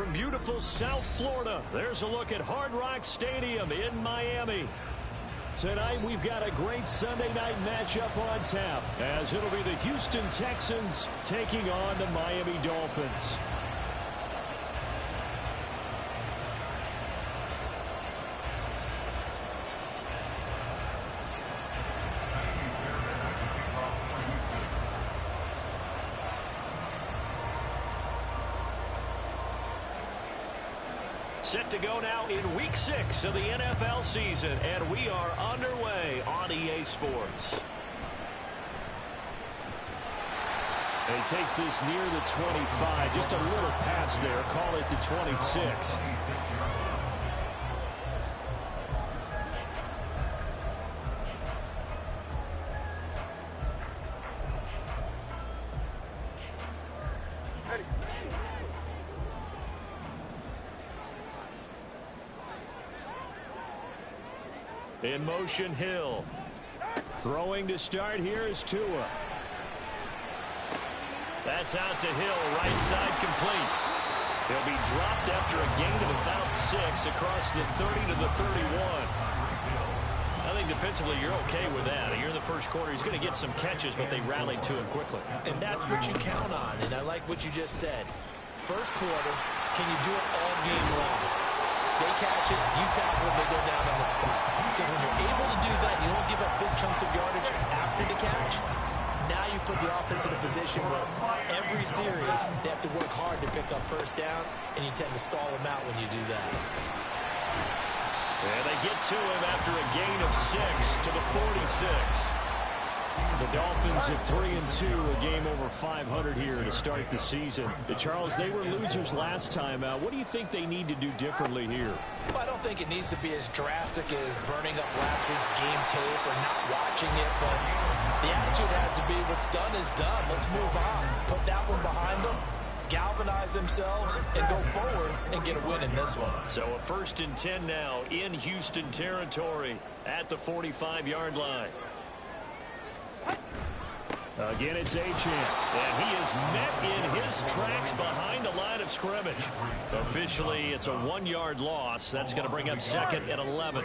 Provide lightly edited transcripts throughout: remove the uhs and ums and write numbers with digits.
from beautiful South Florida, there's a look at Hard Rock Stadium in Miami. Tonight, we've got a great Sunday night matchup on tap, as it'll be the Houston Texans taking on the Miami Dolphins. Set to go now in Week 6 of the NFL season, and we are underway on EA Sports. And he takes this near the 25, just a little pass there, call it the 26. In motion, Hill. Throwing to start here is Tua. That's out to Hill, right side complete. He'll be dropped after a gain of about 6 across the 30 to the 31. I think defensively you're okay with that. Here in the first quarter, he's going to get some catches, but they rallied to him quickly. And that's what you count on, and I like what you just said. First quarter, can you do it all game long? They catch it, you tackle it, they go down on the spot. Because when you're able to do that, you don't give up big chunks of yardage after the catch. Now you put the offense in a position where every series they have to work hard to pick up first downs, and you tend to stall them out when you do that. And they get to him after a gain of 6 to the 46. The Dolphins at 3-2, a game over 500 here to start the season. Charles, they were losers last time out. What do you think they need to do differently here? Well, I don't think it needs to be as drastic as burning up last week's game tape or not watching it, but the attitude has to be what's done is done. Let's move on. Put that one behind them, galvanize themselves, and go forward and get a win in this one. So a 1st and 10 now in Houston territory at the 45-yard line. Again, it's Achane, and he is met in his tracks behind the line of scrimmage. Officially, it's a 1-yard loss. That's going to bring up 2nd and 11.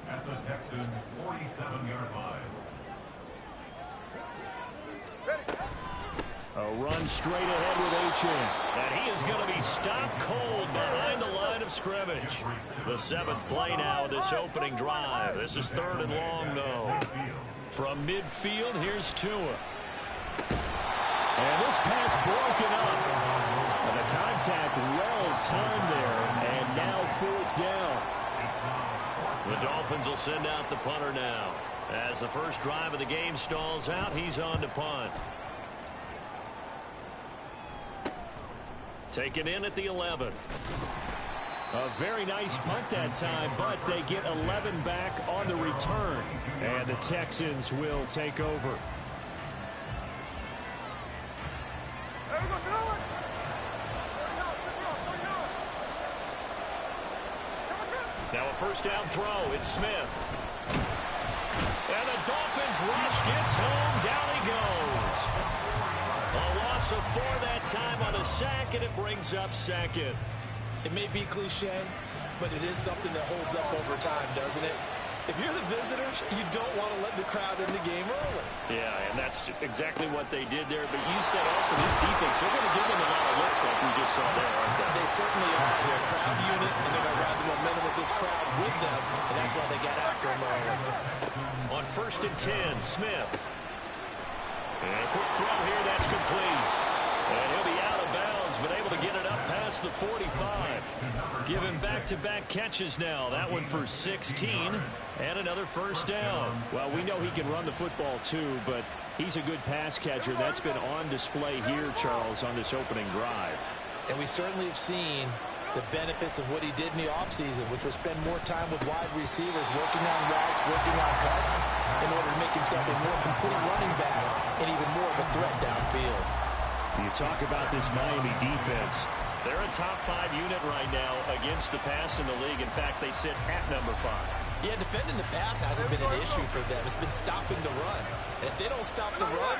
At the Texans' 47-yard line. A run straight ahead with Achane, and he is going to be stopped cold behind the line of scrimmage. The 7th play now of this opening drive. This is 3rd and long, though. From midfield, here's Tua. And this pass broken up. And the contact well-timed there, and now 4th down. The Dolphins will send out the punter now. As the first drive of the game stalls out, he's on to punt. Taken in at the 11. A very nice punt that time, but they get 11 back on the return. And the Texans will take over. Now a 1st down throw. It's Smith. And the Dolphins rush gets home. Down he goes. A loss of 4 that time on a sack, and it brings up 2nd. It may be cliche, but it is something that holds up over time, doesn't it? If you're the visitors, you don't want to let the crowd in the game early. Yeah, and that's exactly what they did there. But you said also this defense, they're going to give them a lot of looks like we just saw there, aren't they? They certainly are. They're a crowd unit, and they're going to ride the momentum of this crowd with them, and that's why they got after them early. On 1st and 10, Smith. And a quick throw here, that's complete. And he'll be out of bounds, but able to get it up past the 45. Given back-to-back catches now. That one for 16 and another 1st down. Well, we know he can run the football too, but he's a good pass catcher. That's been on display here, Charles, on this opening drive. And we certainly have seen the benefits of what he did in the offseason, which was spend more time with wide receivers, working on routes, working on cuts, in order to make himself a more complete running back and even more of a threat downfield. You talk about this Miami defense. They're a top 5 unit right now against the pass in the league. In fact, they sit at number 5. Yeah, defending the pass hasn't been an issue for them. It's been stopping the run. And if they don't stop the run,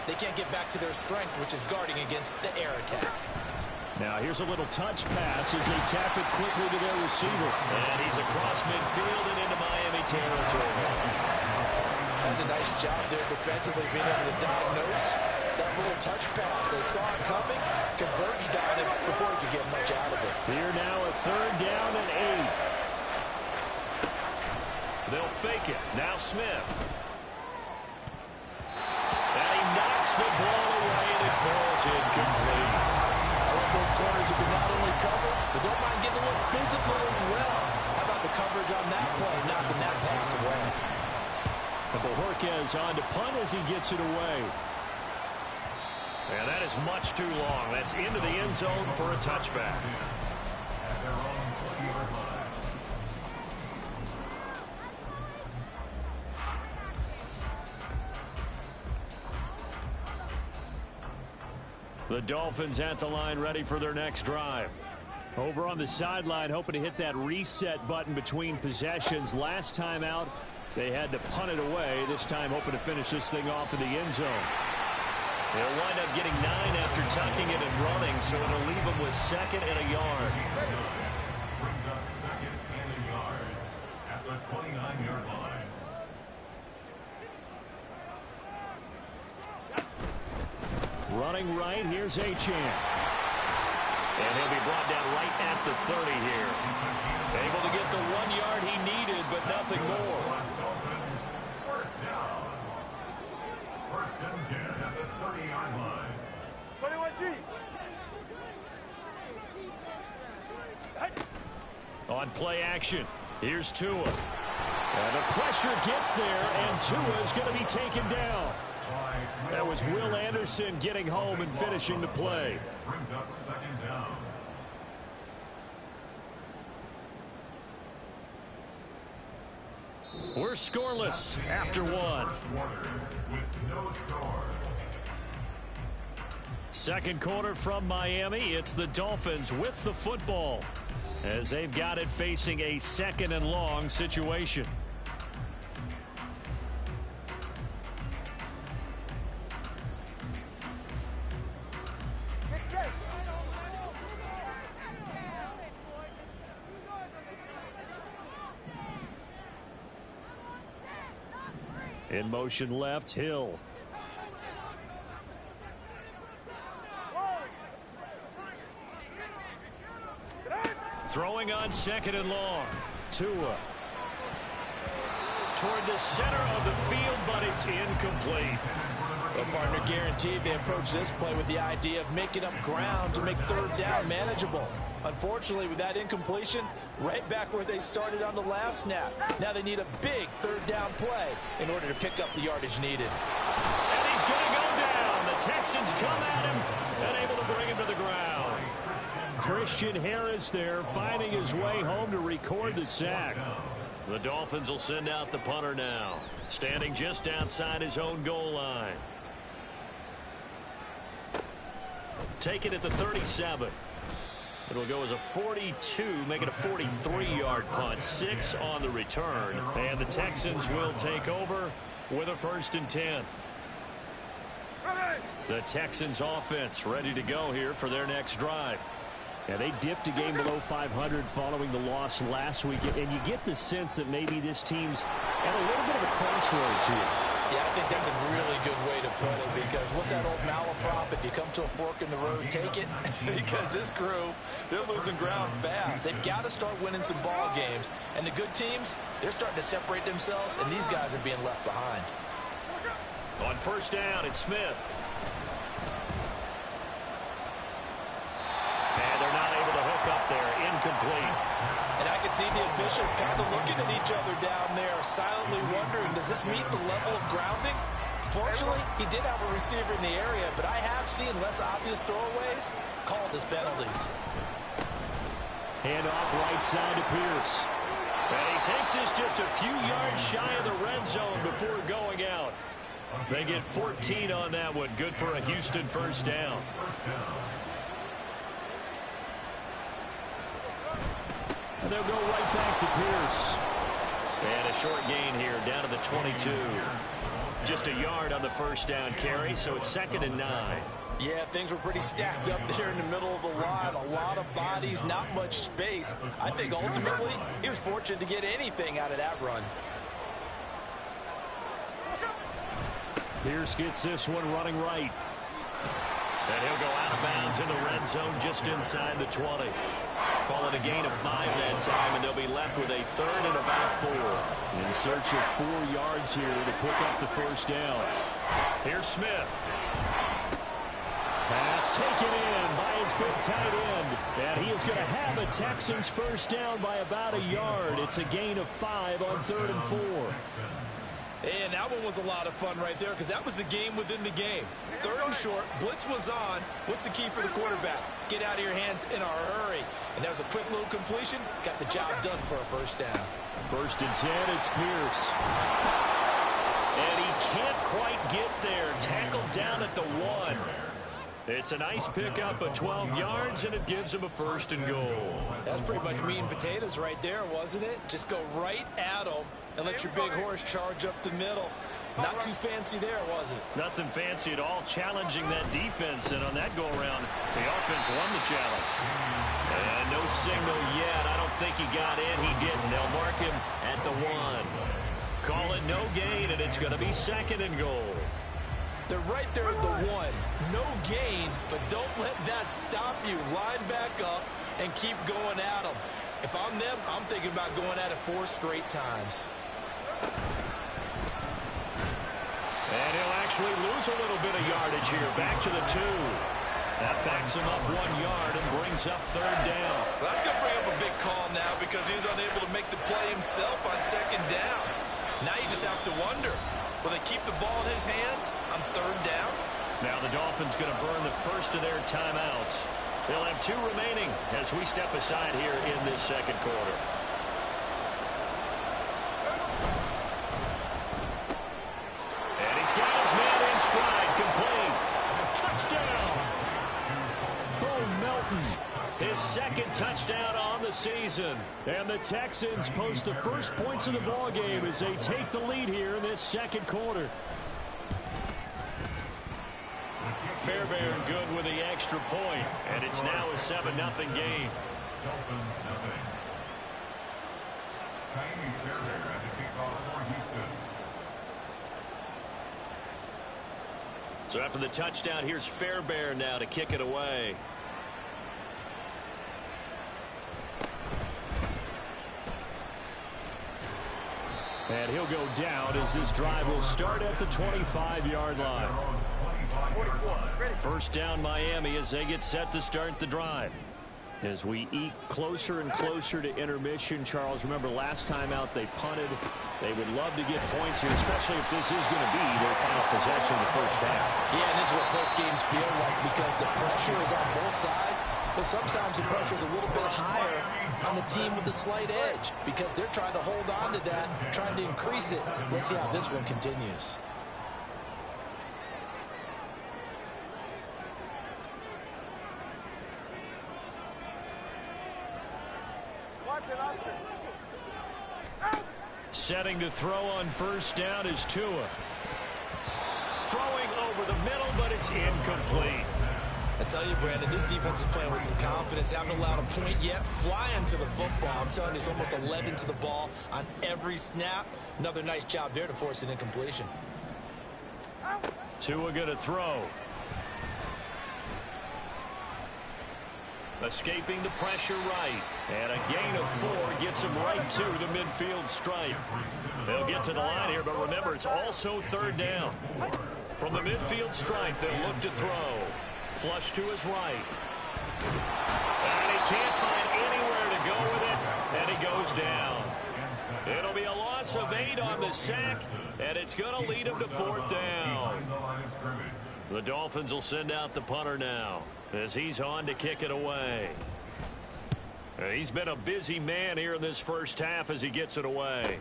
they can't get back to their strength, which is guarding against the air attack. Now here's a little touch pass as they tap it quickly to their receiver. And he's across midfield and into Miami territory. That's a nice job there defensively, being able to diagnose that little touch pass. They saw it coming, converged on it before he could get much out of it. Here now a 3rd down and 8. They'll fake it. Now Smith. And he knocks the ball away and it falls incomplete. I love those corners who can not only cover, but don't mind getting a little physical as well. How about the coverage on that play, knocking that pass away? Bojorquez on to punt as he gets it away. And that is much too long. That's into the end zone for a touchback. At their own 20-yard line. The Dolphins at the line, ready for their next drive. Over on the sideline, hoping to hit that reset button between possessions. Last time out, they had to punt it away. This time, hoping to finish this thing off in the end zone. They'll wind up getting 9 after tucking it and running, so it'll leave them with 2nd and a yard. Brings up 2nd and a yard at the 29-yard line. Running right, here's Achane. And he'll be brought down right at the 30 here. Able to get the 1 yard he needed, but nothing more. Dolphins, 1st down. 1st and 10 at the 30-yard line. 21G. On play action, here's Tua. And the pressure gets there, and Tua is going to be taken down. That was Will Anderson getting home and finishing the play. Brings up 2nd down. We're scoreless after 1. Quarter with no score. 2nd quarter from Miami. It's the Dolphins with the football as they've got it facing a 2nd and long situation. In motion left, Hill. Throwing on 2nd and long. Tua. Toward the center of the field, but it's incomplete. Well, partner, guaranteed they approach this play with the idea of making up ground to make 3rd down manageable. Unfortunately, with that incompletion, right back where they started on the last snap. Now they need a big 3rd down play in order to pick up the yardage needed. And he's going to go down. The Texans come at him and able to bring him to the ground. Christian Harris there finding his way home to record the sack. The Dolphins will send out the punter now, standing just outside his own goal line. Take it at the 37. It'll go as a 42, make it a 43-yard punt. 6 on the return. And the Texans will take over with a 1st and 10. The Texans offense ready to go here for their next drive. Yeah, they dipped a game below 500 following the loss last week. And you get the sense that maybe this team's at a little bit of a crossroads here. Yeah, I think that's a really good way to put it, because what's that old malaprop? If you come to a fork in the road, take it. Because this crew, they're losing ground fast. They've got to start winning some ball games. And the good teams, they're starting to separate themselves, and these guys are being left behind. On 1st down, it's Smith. And they're not able to hook up there. Incomplete. And I can see the officials kind of looking at each other down there, silently wondering, does this meet the level of grounding? Fortunately, he did have a receiver in the area, but I have seen less obvious throwaways called as penalties. Hand off right side to Pierce. And he takes this just a few yards shy of the red zone before going out. They get 14 on that one. Good for a Houston 1st down. And they'll go right back to Pierce. And a short gain here down to the 22. just a yard on the first down carry, so it's 2nd and 9. Yeah, things were pretty stacked up there in the middle of the line. A lot of bodies, not much space. I think ultimately he was fortunate to get anything out of that run. Pierce gets this one running right. And he'll go out of bounds in the red zone just inside the 20. Call it a gain of 5 that time, and they'll be left with a 3rd and about 4. In search of 4 yards here to pick up the first down. Here's Smith. Pass taken in by his big tight end. And he is going to have a Texans first down by about a yard. It's a gain of 5 on 3rd and 4. And that one was a lot of fun right there because that was the game within the game. 3rd and short, blitz was on. What's the key for the quarterback? Get out of your hands in a hurry. And that was a quick little completion. Got the job done for a first down. 1st and 10, it's Pierce. And he can't quite get there. Tackled down at the 1. It's a nice pickup of 12 yards, and it gives him a 1st and goal. That's pretty much meat and potatoes right there, wasn't it? Just go right at him and let your big horse charge up the middle. Not too fancy there, was it? Nothing fancy at all, challenging that defense, and on that go-around, the offense won the challenge. And no signal yet. I don't think he got in. He didn't. They'll mark him at the 1. Call it no gain, and it's going to be 2nd and goal. They're right there at the 1. No gain, but don't let that stop you. Line back up and keep going at them. If I'm them, I'm thinking about going at it 4 straight times. And he'll actually lose a little bit of yardage here. Back to the 2. That backs him up 1 yard and brings up 3rd down. Well, that's going to bring up a big call now because he's unable to make the play himself on 2nd down. Now you just have to wonder, will they keep the ball in his hands on 3rd down? Now the Dolphins going to burn the first of their timeouts. They'll have 2 remaining as we step aside here in this 2nd quarter. And he's got his man in stride, complete. Touchdown! Bo Melton. His 2nd touchdown on the season. And the Texans post the first points of the ball game as they take the lead here in this 2nd quarter. Fairbairn good with the extra point, and it's now a 7-0 game. Dolphins nothing. Tiny Fairbairn at the kickoff for Houston. So after the touchdown, here's Fairbairn now to kick it away. And he'll go down as this drive will start at the 25-yard line. First down Miami as they get set to start the drive. As we eke closer and closer to intermission, Charles, remember last time out they punted. They would love to get points here, especially if this is going to be their final possession of the first half. Yeah, and this is what close games feel like because the pressure is on both sides, but sometimes the pressure is a little bit higher on the team with the slight edge because they're trying to hold on to that, trying to increase it. Let's see how this one continues. Setting to throw on first down is Tua. Throwing over the middle, but it's incomplete. I tell you, Brandon, this defense is playing with some confidence. Haven't allowed a point yet. Flying to the football. I'm telling you, it's almost 11 to the ball on every snap. Another nice job there to force an incompletion. Tua going to throw. Escaping the pressure right. And a gain of 4 gets him right to the midfield stripe. They'll get to the line here, but remember, it's also 3rd down. From the midfield stripe, they'll look to throw. Flush to his right. And he can't find anywhere to go with it, and he goes down. It'll be a loss of 8 on the sack, and it's going to lead him to 4th down. The Dolphins will send out the punter now as he's on to kick it away. He's been a busy man here in this first half as he gets it away.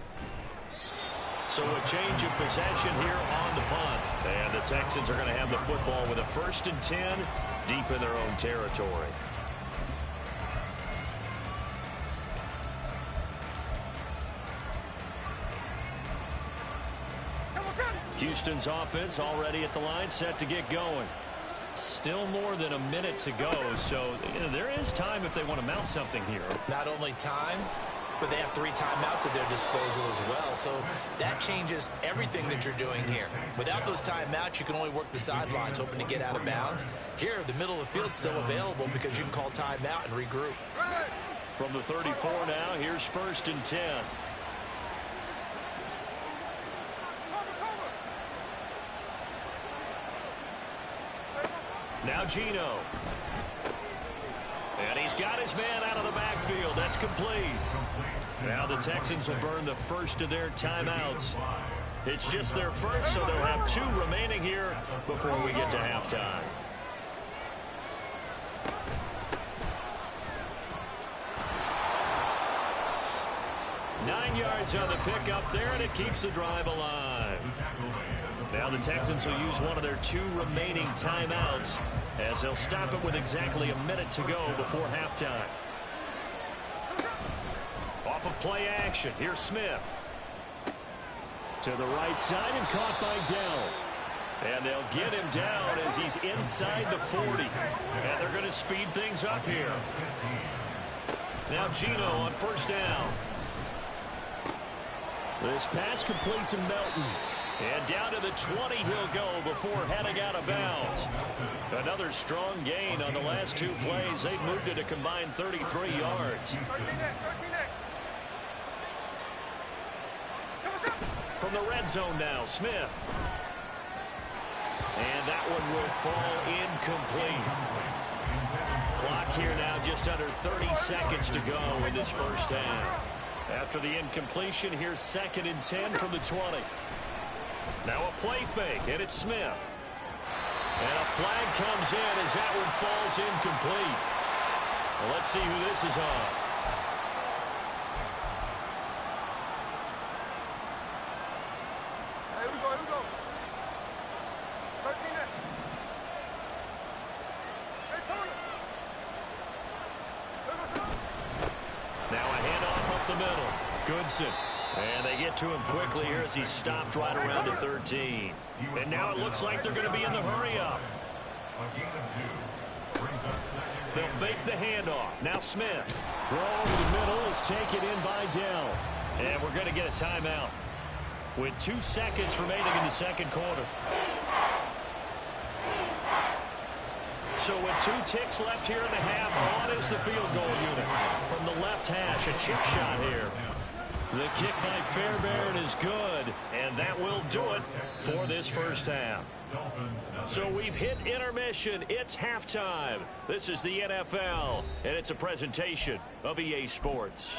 So a change of possession here on the punt. And the Texans are going to have the football with a 1st and 10 deep in their own territory. Houston's offense already at the line, set to get going. Still more than a minute to go, so there is time if they want to mount something here. Not only time, but they have 3 timeouts at their disposal as well, so that changes everything that you're doing here. Without those timeouts, you can only work the sidelines, hoping to get out of bounds. Here, the middle of the field is still available because you can call timeout and regroup. From the 34 now, here's 1st and 10. Now Geno. And he's got his man out of the backfield. That's complete. Now the Texans will burn the first of their timeouts. It's just their first, so they'll have 2 remaining here before we get to halftime. Nine yards on the pickup there, and it keeps the drive alive. Now the Texans will use one of their 2 remaining timeouts as they'll stop it with exactly a minute to go before halftime. Off of play action, here's Smith. To the right side and caught by Dell. And they'll get him down as he's inside the 40. And they're going to speed things up here. Now Geno on 1st down. This pass complete to Melton. And down to the 20 he'll go before heading out of bounds. Another strong gain on the last 2 plays. They've moved it a combined 33 yards. From the red zone now, Smith. And that one will fall incomplete. Clock here now just under 30 seconds to go in this first half. After the incompletion, here's 2nd and 10 from the 20. Now a play fake, and it's Smith. And a flag comes in as that one falls incomplete. Well, let's see who this is on. Here we go. 13 there. Hey, Tony. Now a handoff up the middle. Goodson. And they get to him quickly here as he stopped right around the 13. And now it looks like they're going to be in the hurry-up. They'll fake the handoff. Now Smith. Throw over the middle is taken in by Dell. And we're going to get a timeout with 2 seconds remaining in the second quarter. So with 2 ticks left here in the half, on is the field goal unit. From the left hash, a chip shot here. The kick by Fairbairn is good, and that will do it for this first half. So we've hit intermission. It's halftime. This is the NFL, and it's a presentation of EA Sports.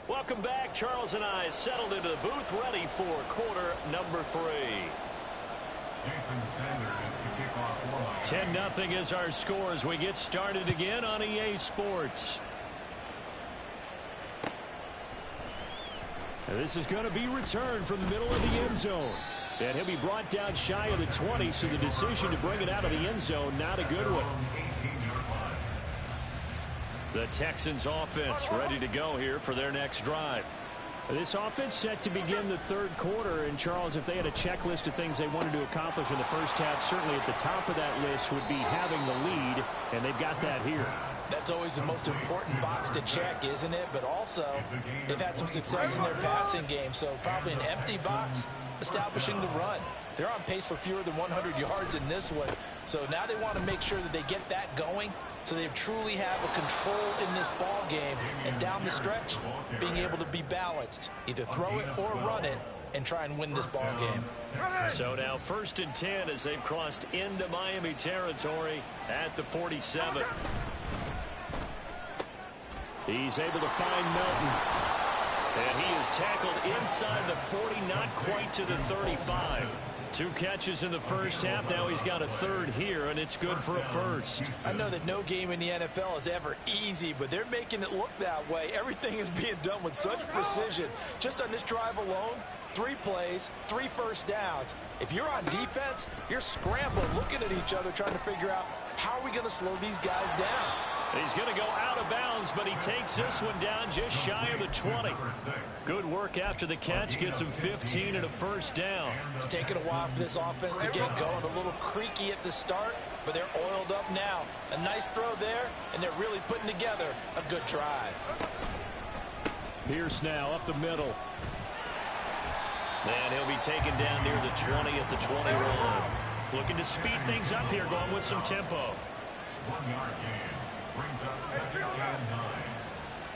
Welcome back. Charles and I settled into the booth, ready for quarter number 3. 10-0 is our score as we get started again on EA Sports. And this is going to be returned from the middle of the end zone. And he'll be brought down shy of the 20, so the decision to bring it out of the end zone, not a good one. The Texans offense ready to go here for their next drive. This offense set to begin the third quarter. And, Charles, if they had a checklist of things they wanted to accomplish in the first half, certainly at the top of that list would be having the lead, and they've got that here. That's always the most important box to check, isn't it? But also, they've had some success in their passing game, so probably an empty box establishing the run. They're on pace for fewer than 100 yards in this one, so now they want to make sure that they get that going so they truly have a control in this ball game, and down the stretch, being able to be balanced, either throw it or run it, and try and win this ball game. So now 1st and 10 as they've crossed into Miami territory at the 47. He's able to find Melton. And he is tackled inside the 40, not quite to the 35. 2 catches in the first half. Now he's got a third here, and it's good for a first. I know that no game in the NFL is ever easy, but they're making it look that way. Everything is being done with such precision. Just on this drive alone, 3 plays, 3 first downs. If you're on defense, you're scrambling, looking at each other, trying to figure out how are we going to slow these guys down. He's going to go out of bounds, but he takes this one down just shy of the 20. Good work after the catch. Gets him 15 and a first down. It's taken a while for this offense to get going. A little creaky at the start, but they're oiled up now. A nice throw there, and they're really putting together a good drive. Pierce now up the middle. And he'll be taken down near the 20 at the 21. Looking to speed things up here, going with some tempo. 1 yard gain brings up 2nd and 9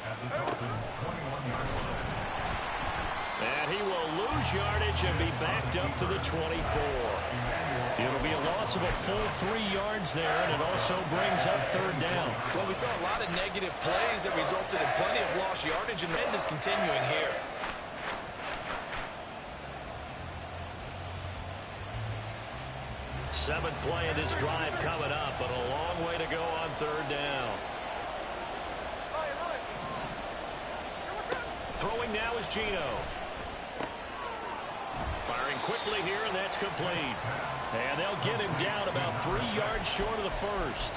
at the Dolphins' 21-yard line. And he will lose yardage and be backed up to the 24. It'll be a loss of a full 3 yards there, and it also brings up 3rd down. Well, we saw a lot of negative plays that resulted in plenty of lost yardage, and trend is continuing here. Seventh play of this drive coming up, but a long way to go on 3rd down. Throwing now is Gino. Firing quickly here, and that's complete. And they'll get him down about 3 yards short of the first.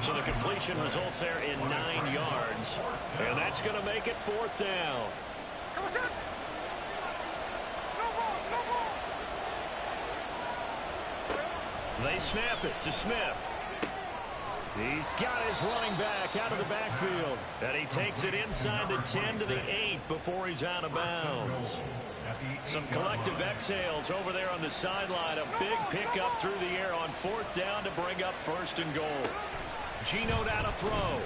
So the completion results there in 9 yards. And that's going to make it 4th down. They snap it to Smith. He's got his running back out of the backfield. And he takes it inside the 10 to the 8 before he's out of bounds. Some collective exhales over there on the sideline. A big pickup through the air on 4th down to bring up 1st and goal. Gino down to throw.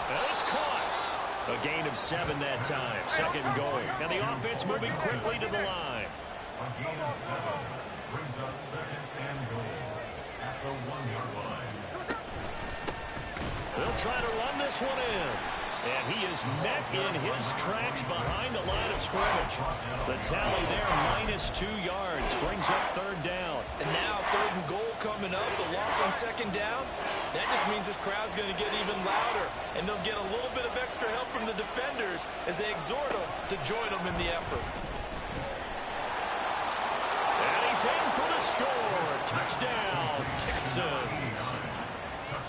And it's caught. A gain of 7 that time. 2nd and goal. And the offense moving quickly to the line. A gain of 7 brings up 2nd and goal at the 1-yard line. They'll try to run this one in. And he is met in his tracks behind the line of scrimmage. The tally there, -2 yards, brings up 3rd down. And now 3rd and goal coming up. The loss on 2nd down. That just means this crowd's going to get even louder. And they'll get a little bit of extra help from the defenders as they exhort them to join them in the effort. And he's in for the score. Touchdown, Texans.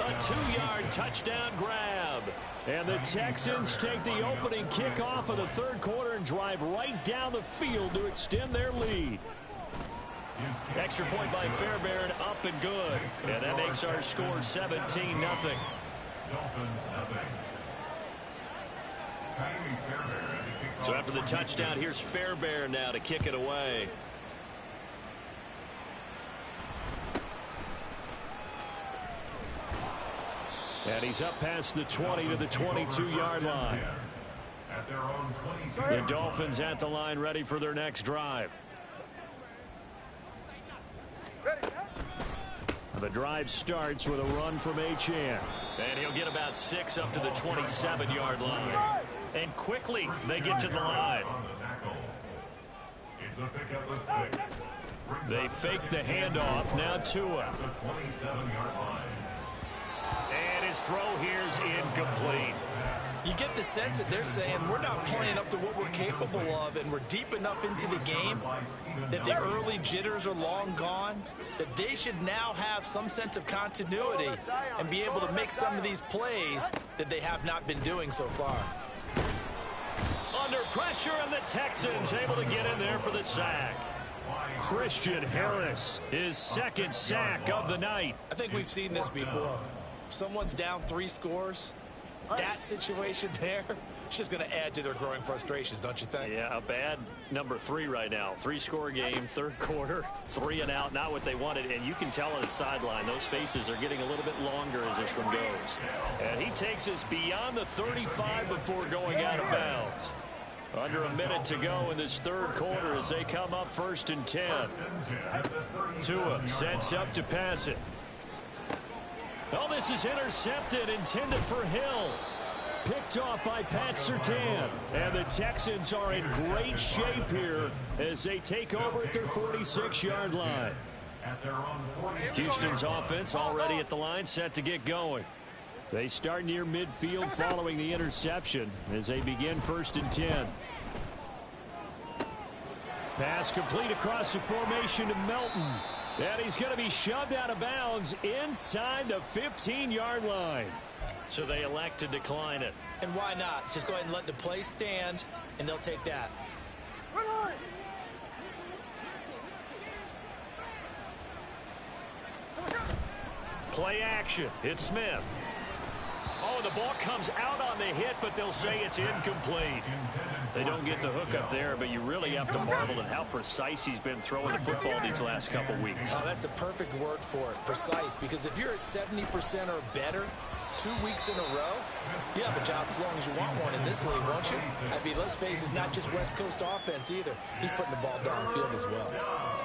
A 2-yard touchdown grab. And the Texans take the opening kickoff of the 3rd quarter and drive right down the field to extend their lead. Extra point by Fairbairn, up and good. And that makes our score 17-0. Dolphins 0. So after the touchdown, here's Fairbairn now to kick it away. And he's up past the 20 to the 22-yard line. At their own 22. The Dolphins at the line, ready for their next drive. The drive starts with a run from Achane. And he'll get about 6 up to the 27-yard line. And quickly, they get to the line. It's a pickup of 6. They fake the handoff. Now Tua. The 27-yard line. And his throw here is incomplete. You get the sense that they're saying we're not playing up to what we're capable of, and we're deep enough into the game that the early jitters are long gone, that they should now have some sense of continuity and be able to make some of these plays that they have not been doing so far. Under pressure, and the Texans able to get in there for the sack. Christian Harris, his 2nd sack of the night. I think we've seen this before. Someone's down 3 scores. That situation there is just going to add to their growing frustrations, don't you think? Yeah, a bad number 3 right now. 3-score game, 3rd quarter, 3 and out, not what they wanted. And you can tell on the sideline, those faces are getting a little bit longer as this one goes. And he takes us beyond the 35 before going out of bounds. Under a minute to go in this 3rd quarter as they come up 1st and 10. Tua sets up to pass it. Oh, this is intercepted, intended for Hill. Picked off by Pat Surtain. And the Texans are in great shape here as they take over at their 46-yard line. Houston's offense already at the line, set to get going. They start near midfield following the interception as they begin 1st and 10. Pass complete across the formation to Melton. And he's going to be shoved out of bounds inside the 15-yard line. So they elect to decline it. And why not? Just go ahead and let the play stand, and they'll take that. Play action. It's Smith. Oh, the ball comes out on the hit, but they'll say it's incomplete. They don't get the hook up there, but you really have to marvel at how precise he's been throwing the football these last couple weeks. Oh, that's the perfect word for it, precise, because if you're at 70% or better 2 weeks in a row, you have a job as long as you want one in this league, won't you? I mean, let's face it, it's not just West Coast offense either. He's putting the ball downfield as well.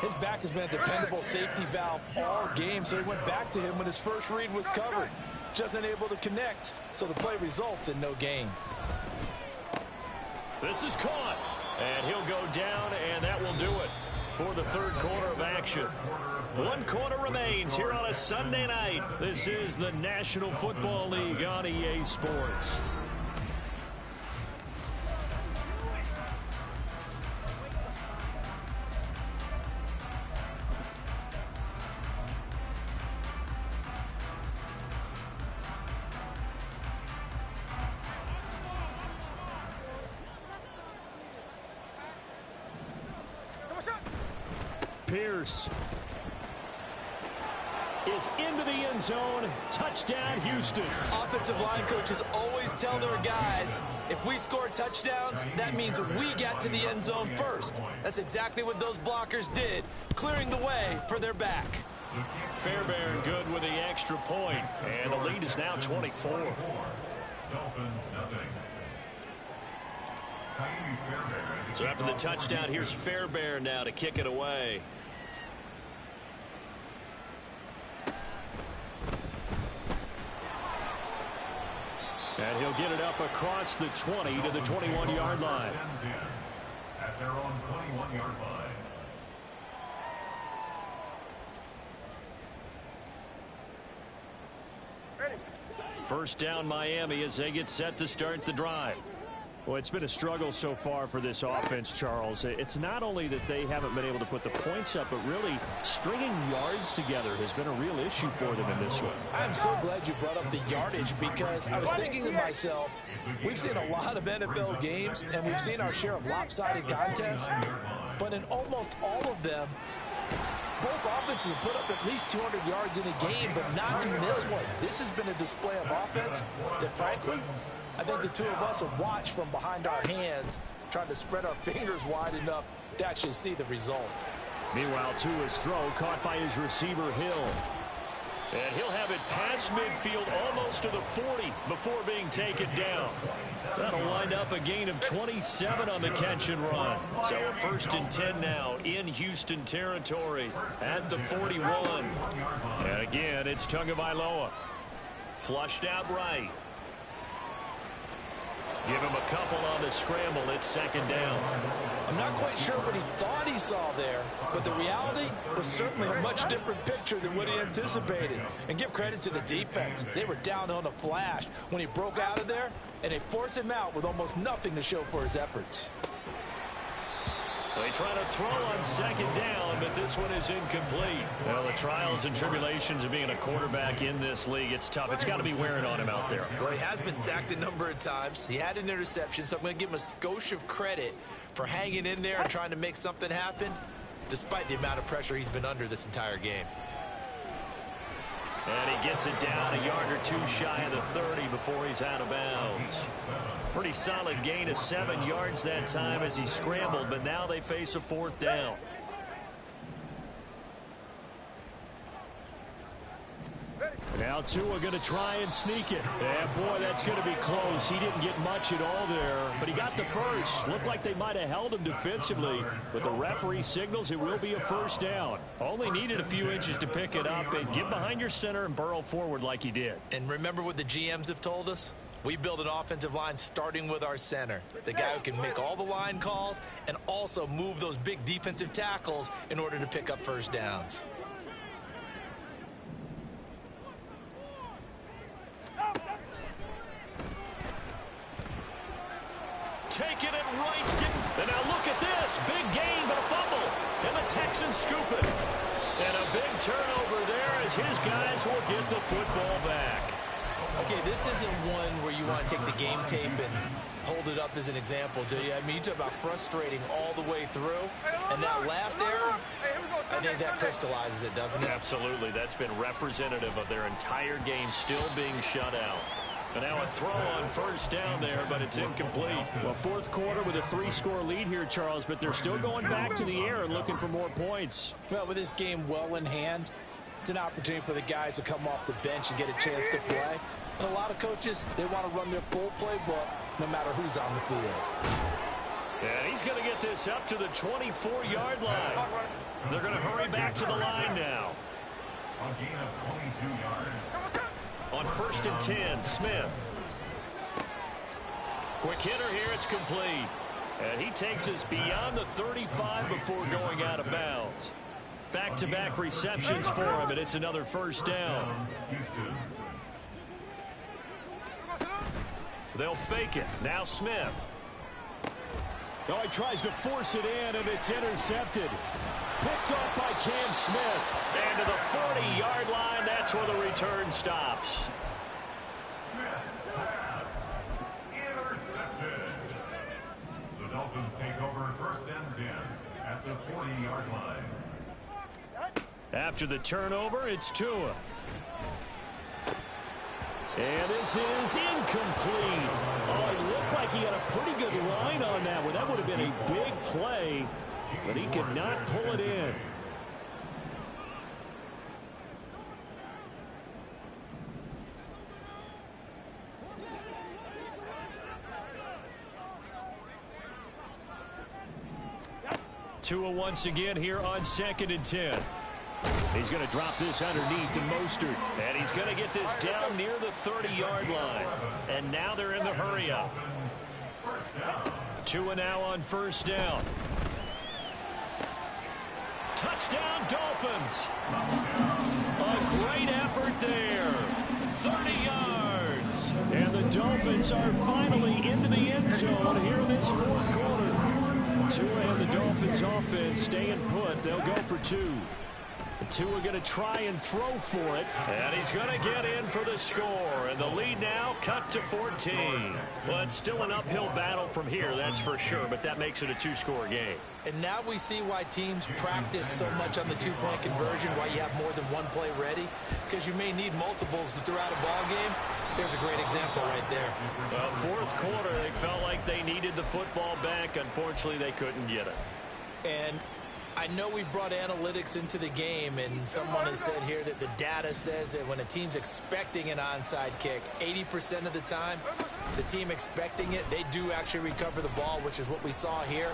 His back has been a dependable safety valve all game, so he went back to him when his first read was covered. Just unable to connect, so the play results in no gain. This is caught, and he'll go down, and that will do it for the third quarter of action. 1 quarter remains here on a Sunday night. This is the National Football League on EA Sports. Pierce is into the end zone. Touchdown, Houston. Offensive line coaches always tell their guys, if we score touchdowns, that means we got to the end zone first. That's exactly what those blockers did, clearing the way for their back. Fairbairn good with the extra point, and the lead is now 24. Dolphins nothing. So after the touchdown, here's Fairbairn now to kick it away. And he'll get it up across the 20 to the 21-yard line. At their own 21-yard line. First down, Miami, as they get set to start the drive. Well, it's been a struggle so far for this offense, Charles. It's not only that they haven't been able to put the points up, but really stringing yards together has been a real issue for them in this one. I'm so glad you brought up the yardage, because I was thinking to myself, we've seen a lot of NFL games, and we've seen our share of lopsided contests, but in almost all of them, both offenses have put up at least 200 yards in a game, but not in this one. This has been a display of offense that, frankly, I think the two of us have watched from behind our hands, trying to spread our fingers wide enough to actually see the result. Meanwhile, Tua's throw caught by his receiver, Hill. And he'll have it past midfield almost to the 40 before being taken down. That'll wind up a gain of 27 on the catch and run. So a 1st and 10 now in Houston territory at the 41. And again, it's Tagovailoa. Flushed out right. Give him a couple on the scramble. It's 2nd down. I'm not quite sure what he thought he saw there, but the reality was certainly a much different picture than what he anticipated. And give credit to the defense. They were down on a flash when he broke out of there, and they forced him out with almost nothing to show for his efforts. They try to throw on 2nd down, but this one is incomplete. Well, the trials and tribulations of being a quarterback in this league, it's tough. It's got to be wearing on him out there. Well, he has been sacked a number of times. He had an interception, so I'm going to give him a skosh of credit for hanging in there and trying to make something happen, despite the amount of pressure he's been under this entire game. And he gets it down a yard or two shy of the 30 before he's out of bounds. Pretty solid gain of 7 yards that time as he scrambled, but now they face a 4th down. Now Tua going to try and sneak it. And boy, that's going to be close. He didn't get much at all there, but he got the first. Looked like they might have held him defensively, but the referee signals it will be a 1st down. Only needed a few inches to pick it up and get behind your center and burrow forward like he did. And remember what the GMs have told us? We build an offensive line starting with our center, the guy who can make all the line calls and also move those big defensive tackles in order to pick up 1st downs. Taking it right. And now look at this. Big gain, but a fumble. And the Texans scoop it. And a big turnover there as his guys will get the football back. Okay, this isn't one where you want to take the game tape and hold it up as an example, do you? I mean, you talk about frustrating all the way through. And that last error, I think that crystallizes it, doesn't it? Absolutely. That's been representative of their entire game still being shut out. And now a throw on first down there, but it's incomplete. Well, fourth quarter with a 3-score lead here, Charles, but they're still going back to the air and looking for more points. Well, with this game well in hand, it's an opportunity for the guys to come off the bench and get a chance to play. And a lot of coaches, they want to run their full playbook no matter who's on the field. And he's going to get this up to the 24-yard line. They're going to hurry back to the line now. A gain of 22 yards. On first and 10, Smith. Quick hitter here, it's complete. And he takes us beyond the 35 before going out of bounds. Back-to-back receptions for him, and it's another first down. They'll fake it. Now Smith. Oh, he tries to force it in, and it's intercepted. Picked up by Cam Smith. And to the 40-yard line, that's where the return stops. Smith's pass intercepted. The Dolphins take over first and 10 at the 40-yard line. After the turnover, it's Tua. And this is incomplete. Oh, it looked like he had a pretty good line on that one. That would have been a big play, but he could not pull it in. Tua once again here on second and 10. He's going to drop this underneath to Mostert. And he's going to get this down near the 30-yard line. And now they're in the hurry-up. Tua now on first down. Touchdown, Dolphins. A great effort there. 30 yards. And the Dolphins are finally into the end zone here in this fourth quarter. Tua and the Dolphins offense staying put. They'll go for two. Tua going to try and throw for it. And he's going to get in for the score. And the lead now cut to 14. Well, it's still an uphill battle from here, that's for sure. But that makes it a two-score game. And now we see why teams practice so much on the two-point conversion, why you have more than one play ready. Because you may need multiples to throw out a ball game. There's a great example right there. Well, fourth quarter, they felt like they needed the football back. Unfortunately, they couldn't get it. And I know we brought analytics into the game, and someone has said here that the data says that when a team's expecting an onside kick, 80% of the time, the team expecting it, they do actually recover the ball, which is what we saw here.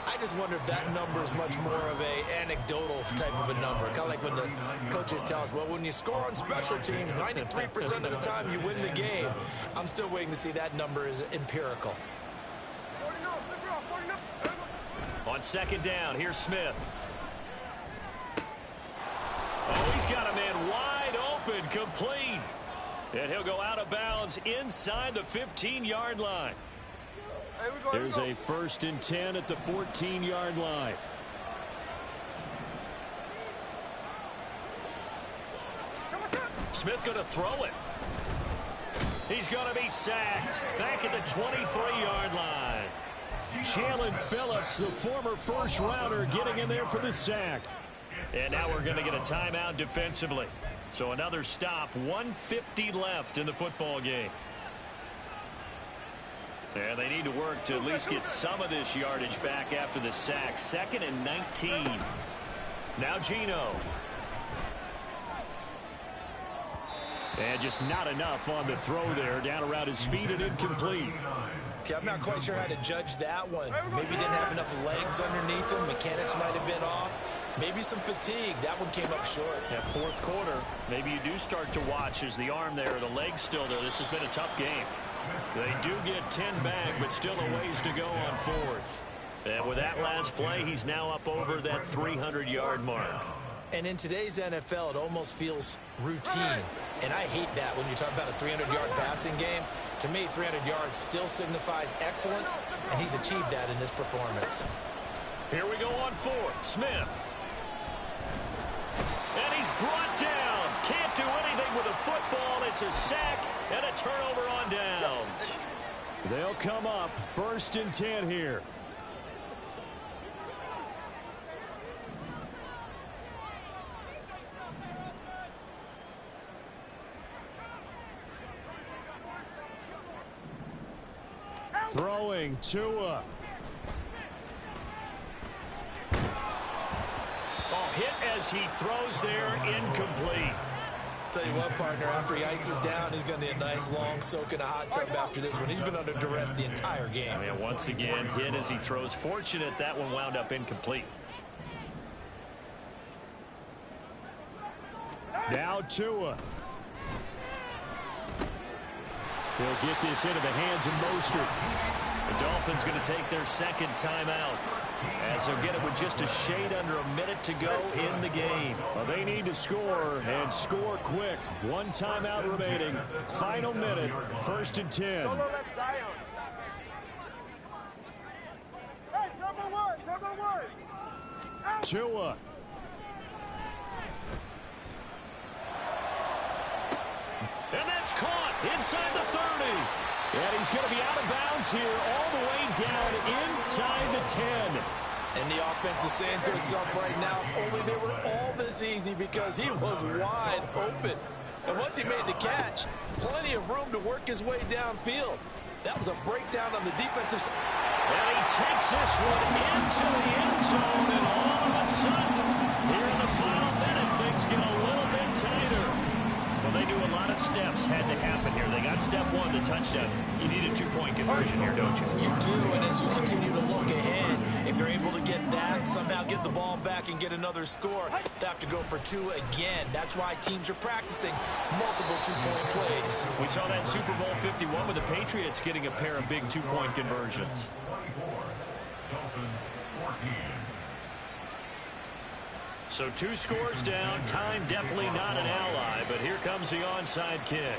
I just wonder if that number is much more of a anecdotal type of a number. Kind of like when the coaches tell us, well, when you score on special teams, 93% of the time you win the game. I'm still waiting to see that number is empirical. On second down, here's Smith. Oh, he's got a man wide open, complete. And he'll go out of bounds inside the 15-yard line. There's a first and 10 at the 14-yard line. Smith going to throw it. He's going to be sacked back at the 23-yard line. Jalen Phillips, the former first-rounder, getting in there for the sack. And now we're going to get a timeout defensively. So another stop, 1:50 left in the football game. And they need to work to at least get some of this yardage back after the sack. 2nd and 19. Now Geno. And just not enough on the throw there. Down around his feet and incomplete. Okay, I'm not quite sure how to judge that one. Maybe he didn't have enough legs underneath him. Mechanics might have been off. Maybe some fatigue. That one came up short. Yeah, fourth quarter, maybe you do start to watch as the arm there, the leg's still there. This has been a tough game. They do get 10 back, but still a ways to go on fourth. And with that last play, he's now up over that 300-yard mark. And in today's NFL, it almost feels routine. And I hate that when you talk about a 300-yard passing game. To me, 300 yards still signifies excellence, and he's achieved that in this performance. Here we go on fourth. Smith. He's brought down. Can't do anything with a football. It's a sack and a turnover on downs. They'll come up 1st and 10 here. Throwing Tua. Oh, hit as he throws there, incomplete. Tell you what, partner, after he ices down, he's going to need a nice long soak in a hot tub after this one. He's been under duress the entire game. And once again, hit as he throws. Fortunate that one wound up incomplete. Now Tua. He'll get this into the hands of Mostert. The Dolphins going to take their second timeout, as they'll get it with just a shade under a minute to go in the game. Well, they need to score, and score quick. 1 timeout remaining. Final minute, 1st and 10. Tua. And that's caught inside the 30. And he's going to be out of bounds here all the way down inside the 10. And the offense is saying to itself right now, only they were all this easy because he was wide open. And once he made the catch, plenty of room to work his way downfield. That was a breakdown on the defensive side. And he takes this one into the end zone, and all of a sudden, here in the final minute, things get a little bit tighter. Well, they knew a lot of steps had to happen here. They got step 1, the touchdown. You need a 2-point conversion here, don't you? You do, and as you continue to look ahead, if you're able to get that, somehow get the ball back and get another score, they have to go for 2 again. That's why teams are practicing multiple 2-point plays. We saw that Super Bowl 51 with the Patriots getting a pair of big 2-point conversions. 24, Dolphins 14. So 2 scores down. Time definitely not an ally, but here comes the onside kick.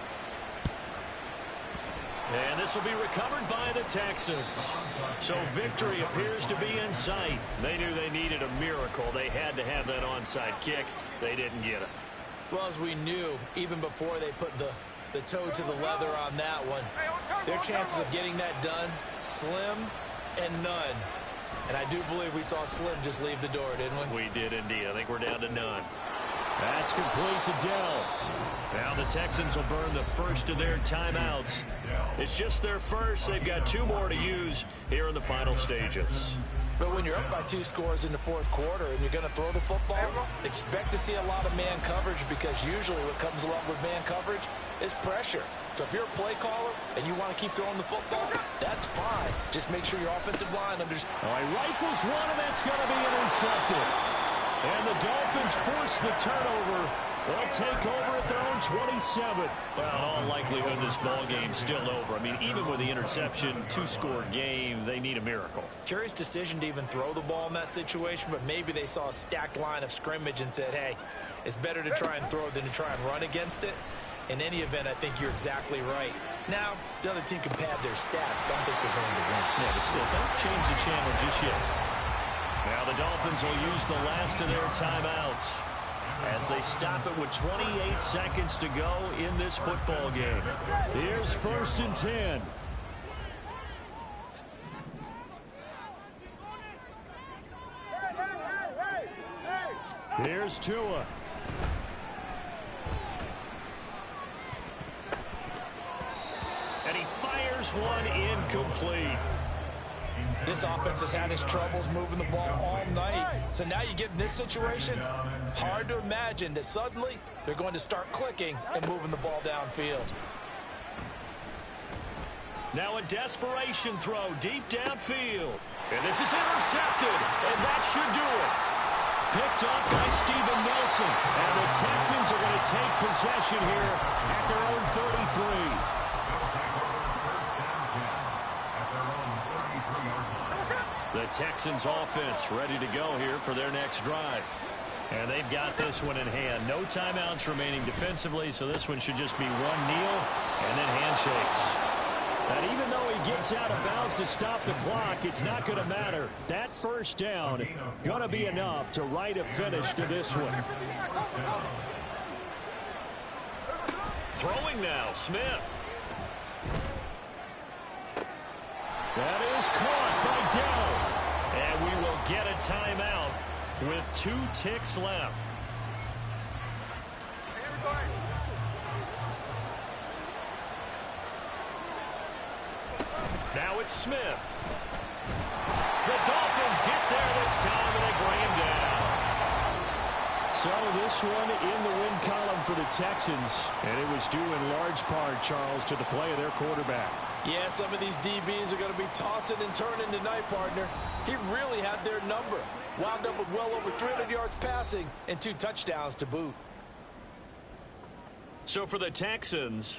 And this will be recovered by the Texans. So victory appears to be in sight. They knew they needed a miracle. They had to have that onside kick. They didn't get it. Well, as we knew, even before they put the toe to the leather on that one, their chances of getting that done, slim and none. And I do believe we saw Slim just leave the door, didn't we? We did indeed. I think we're down to none. That's complete to Dell. Now the Texans will burn the first of their timeouts. It's just their first. They've got 2 more to use here in the final stages. But when you're up by 2 scores in the 4th quarter and you're going to throw the football, expect to see a lot of man coverage, because usually what comes along with man coverage is pressure. So if you're a play caller and you want to keep throwing the football, that's fine. Just make sure your offensive line understands. Oh, he rifles one, and that's going to be intercepted. And the Dolphins force the turnover. They'll take over at their own 27. Well, in all likelihood, this ball game's still over. I mean, even with the interception, 2-score game, they need a miracle. Curious decision to even throw the ball in that situation, but maybe they saw a stacked line of scrimmage and said, hey, it's better to try and throw than to try and run against it. In any event, I think you're exactly right. Now, the other team can pad their stats, but I don't think they're going to win. Yeah, but still, don't change the channel just yet. Now the Dolphins will use the last of their timeouts as they stop it with 28 seconds to go in this football game. Here's 1st and 10. Here's Tua. And he fires one incomplete. This offense has had its troubles moving the ball all night. So now you get in this situation, hard to imagine that suddenly they're going to start clicking and moving the ball downfield. Now a desperation throw deep downfield. And this is intercepted, and that should do it. Picked up by Steven Nelson. And the Texans are going to take possession here at their own 33. The Texans offense ready to go here for their next drive. And they've got this one in hand. No timeouts remaining defensively, so this one should just be one kneel and then handshakes. And even though he gets out of bounds to stop the clock, it's not going to matter. That first down going to be enough to write a finish to this one. Throwing now, Smith. That is caught by Dell. And we will get a timeout with 2 ticks left. Now it's Smith. The Dolphins get there this time, and they bring him down. So this one in the win column for the Texans. And it was due in large part, Charles, to the play of their quarterback. Yeah, some of these DBs are going to be tossing and turning tonight, partner. He really had their number. Wound up with well over 300 yards passing and 2 touchdowns to boot. So for the Texans,